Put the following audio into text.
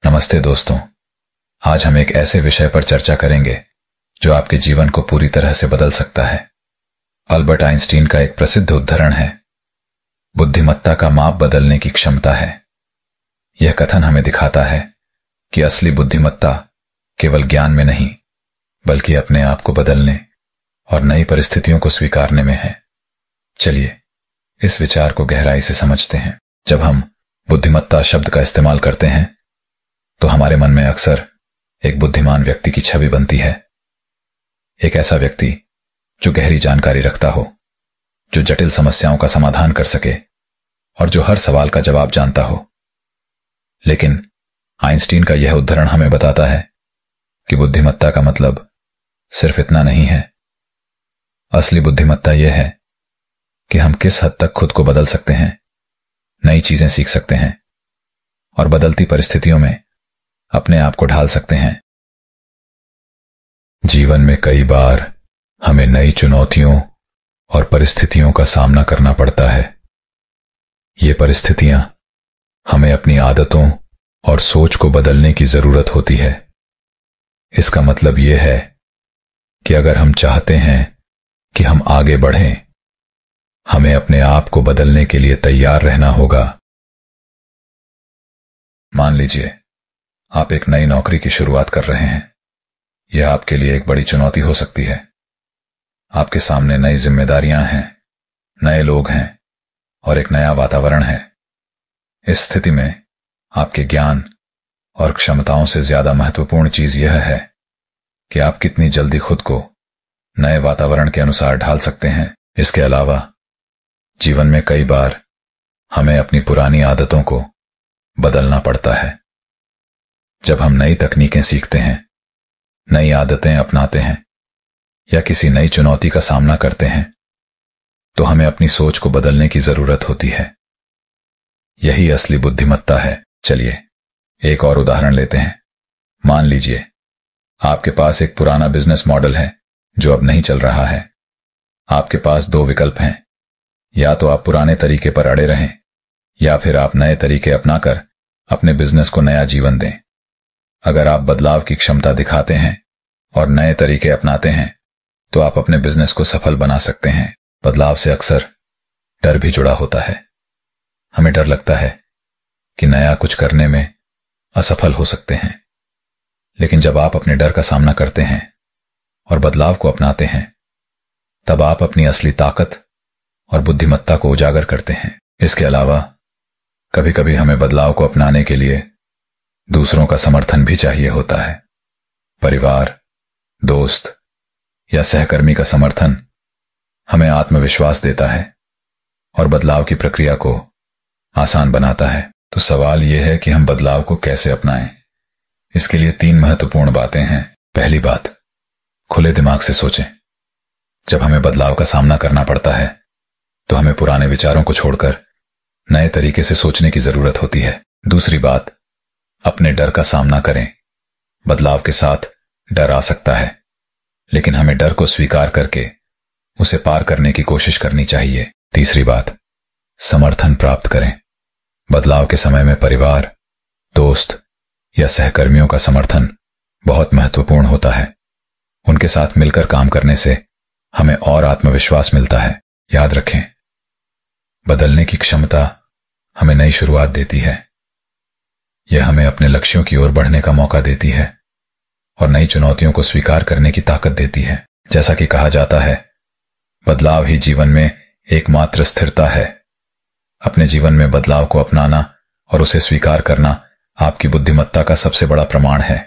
नमस्ते दोस्तों। आज हम एक ऐसे विषय पर चर्चा करेंगे जो आपके जीवन को पूरी तरह से बदल सकता है। अल्बर्ट आइंस्टीन का एक प्रसिद्ध उद्धरण है, बुद्धिमत्ता का माप बदलने की क्षमता है। यह कथन हमें दिखाता है कि असली बुद्धिमत्ता केवल ज्ञान में नहीं बल्कि अपने आप को बदलने और नई परिस्थितियों को स्वीकारने में है। चलिए इस विचार को गहराई से समझते हैं। जब हम बुद्धिमत्ता शब्द का इस्तेमाल करते हैं तो हमारे मन में अक्सर एक बुद्धिमान व्यक्ति की छवि बनती है। एक ऐसा व्यक्ति जो गहरी जानकारी रखता हो, जो जटिल समस्याओं का समाधान कर सके और जो हर सवाल का जवाब जानता हो। लेकिन आइंस्टीन का यह उद्धरण हमें बताता है कि बुद्धिमत्ता का मतलब सिर्फ इतना नहीं है। असली बुद्धिमत्ता यह है कि हम किस हद तक खुद को बदल सकते हैं, नई चीजें सीख सकते हैं और बदलती परिस्थितियों में अपने आप को ढाल सकते हैं। जीवन में कई बार हमें नई चुनौतियों और परिस्थितियों का सामना करना पड़ता है। ये परिस्थितियां हमें अपनी आदतों और सोच को बदलने की जरूरत होती है। इसका मतलब यह है कि अगर हम चाहते हैं कि हम आगे बढ़ें, हमें अपने आप को बदलने के लिए तैयार रहना होगा। मान लीजिए आप एक नई नौकरी की शुरुआत कर रहे हैं। यह आपके लिए एक बड़ी चुनौती हो सकती है। आपके सामने नई जिम्मेदारियां हैं, नए लोग हैं और एक नया वातावरण है। इस स्थिति में आपके ज्ञान और क्षमताओं से ज्यादा महत्वपूर्ण चीज यह है कि आप कितनी जल्दी खुद को नए वातावरण के अनुसार ढाल सकते हैं। इसके अलावा जीवन में कई बार हमें अपनी पुरानी आदतों को बदलना पड़ता है। जब हम नई तकनीकें सीखते हैं, नई आदतें अपनाते हैं या किसी नई चुनौती का सामना करते हैं तो हमें अपनी सोच को बदलने की जरूरत होती है। यही असली बुद्धिमत्ता है। चलिए एक और उदाहरण लेते हैं। मान लीजिए आपके पास एक पुराना बिजनेस मॉडल है जो अब नहीं चल रहा है। आपके पास दो विकल्प हैं, या तो आप पुराने तरीके पर अड़े रहें या फिर आप नए तरीके अपनाकर अपने बिजनेस को नया जीवन दें। अगर आप बदलाव की क्षमता दिखाते हैं और नए तरीके अपनाते हैं तो आप अपने बिजनेस को सफल बना सकते हैं। बदलाव से अक्सर डर भी जुड़ा होता है। हमें डर लगता है कि नया कुछ करने में असफल हो सकते हैं। लेकिन जब आप अपने डर का सामना करते हैं और बदलाव को अपनाते हैं तब आप अपनी असली ताकत और बुद्धिमत्ता को उजागर करते हैं। इसके अलावा कभी कभी हमें बदलाव को अपनाने के लिए दूसरों का समर्थन भी चाहिए होता है। परिवार, दोस्त या सहकर्मी का समर्थन हमें आत्मविश्वास देता है और बदलाव की प्रक्रिया को आसान बनाता है। तो सवाल यह है कि हम बदलाव को कैसे अपनाएं। इसके लिए 3 महत्वपूर्ण बातें हैं। पहली बात, खुले दिमाग से सोचें। जब हमें बदलाव का सामना करना पड़ता है तो हमें पुराने विचारों को छोड़कर नए तरीके से सोचने की जरूरत होती है। दूसरी बात, अपने डर का सामना करें। बदलाव के साथ डर आ सकता है, लेकिन हमें डर को स्वीकार करके उसे पार करने की कोशिश करनी चाहिए। तीसरी बात, समर्थन प्राप्त करें। बदलाव के समय में परिवार, दोस्त या सहकर्मियों का समर्थन बहुत महत्वपूर्ण होता है। उनके साथ मिलकर काम करने से हमें और आत्मविश्वास मिलता है। याद रखें, बदलने की क्षमता हमें नई शुरुआत देती है। यह हमें अपने लक्ष्यों की ओर बढ़ने का मौका देती है और नई चुनौतियों को स्वीकार करने की ताकत देती है। जैसा कि कहा जाता है, बदलाव ही जीवन में एकमात्र स्थिरता है। अपने जीवन में बदलाव को अपनाना और उसे स्वीकार करना आपकी बुद्धिमत्ता का सबसे बड़ा प्रमाण है।